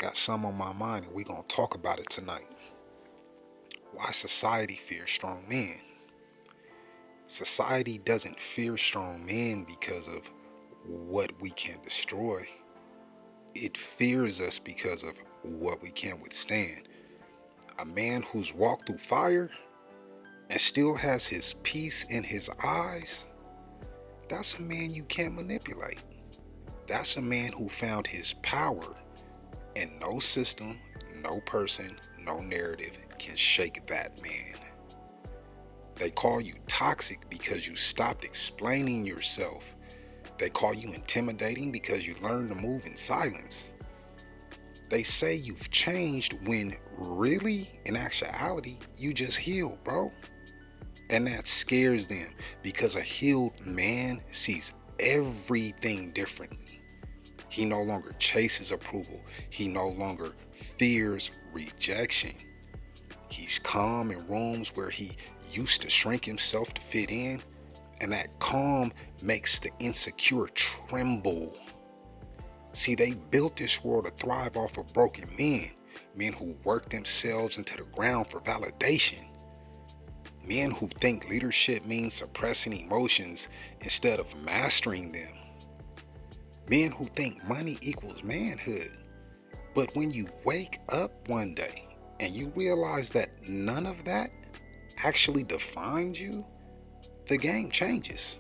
got some on my mind and we're going to talk about it tonight. Why society fears strong men. Society doesn't fear strong men because of what we can destroy. It fears us because of what we can withstand. A man who's walked through fire and still has his peace in his eyes, that's a man you can't manipulate. That's a man who found his power, and no system, no person, no narrative can shake that man. They call you toxic because you stopped explaining yourself. They call you intimidating because you learned to move in silence. They say you've changed when really, in actuality, you just healed, bro. And that scares them because a healed man sees everything differently. He no longer chases approval. He no longer fears rejection. He's calm in rooms where he used to shrink himself to fit in, and that calm makes the insecure tremble. See, they built this world to thrive off of broken men who work themselves into the ground for validation. Men who think leadership means suppressing emotions instead of mastering them. Men who think money equals manhood. But when you wake up one day and you realize that none of that actually defines you, the game changes.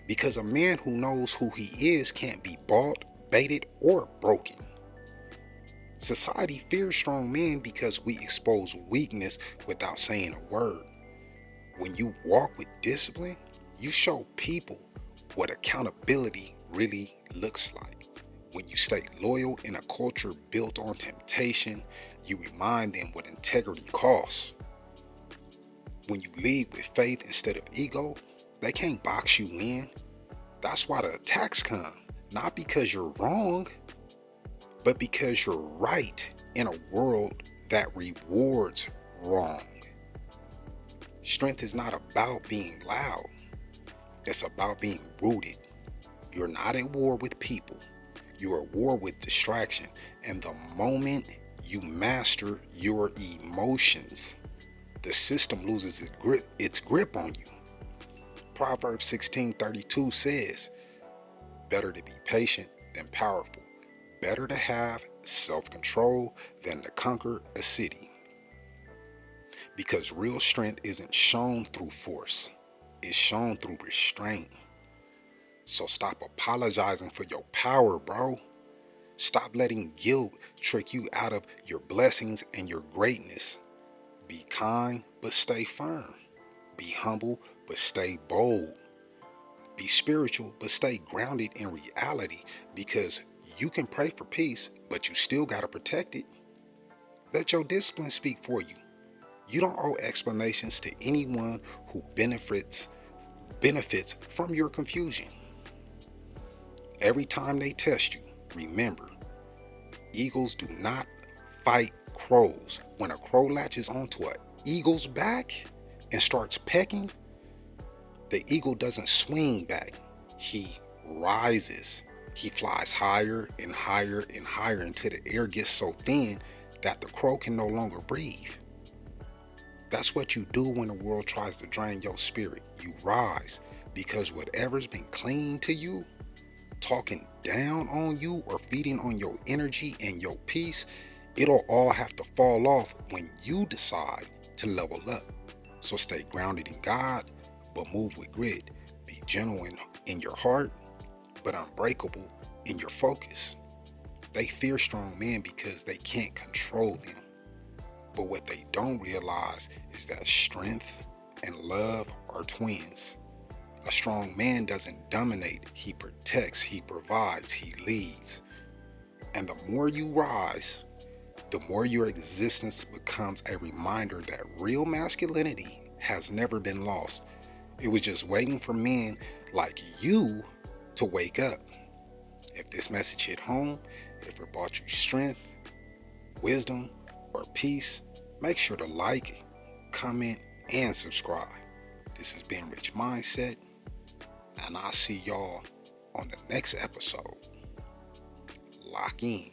Because a man who knows who he is can't be bought, baited, or broken. Society fears strong men because we expose weakness without saying a word. When you walk with discipline, you show people what accountability really looks like. When you stay loyal in a culture built on temptation, you remind them what integrity costs. When you lead with faith instead of ego, they can't box you in. That's why the attacks come, not because you're wrong, but because you're right in a world that rewards wrong. Strength is not about being loud. It's about being rooted. You're not at war with people. You're at war with distraction. And the moment you master your emotions, the system loses its grip on you. Proverbs 16:32 says, better to be patient than powerful. Better to have self-control than to conquer a city. Because real strength isn't shown through force. It's shown through restraint. So stop apologizing for your power, bro. Stop letting guilt trick you out of your blessings and your greatness. Be kind, but stay firm. Be humble, but stay bold. Be spiritual, but stay grounded in reality, because you can pray for peace, but you still got to protect it. Let your discipline speak for you. You don't owe explanations to anyone who benefits from your confusion. Every time they test you, remember, eagles do not fight crows. When a crow latches onto an eagle's back and starts pecking, the eagle doesn't swing back. He rises. He flies higher and higher and higher until the air gets so thin that the crow can no longer breathe. That's what you do when the world tries to drain your spirit. You rise, because whatever's been clinging to you, talking down on you, or feeding on your energy and your peace, it'll all have to fall off when you decide to level up. So stay grounded in God, but move with grit. Be gentle in your heart, but unbreakable in your focus. They fear strong men because they can't control them. But what they don't realize is that strength and love are twins. A strong man doesn't dominate, he protects, he provides, he leads. And the more you rise, the more your existence becomes a reminder that real masculinity has never been lost. It was just waiting for men like you to wake up. If this message hit home, if it brought you strength, wisdom, or peace, make sure to like, comment, and subscribe. This has been Benrich Mindset, and I'll see y'all on the next episode. Lock in.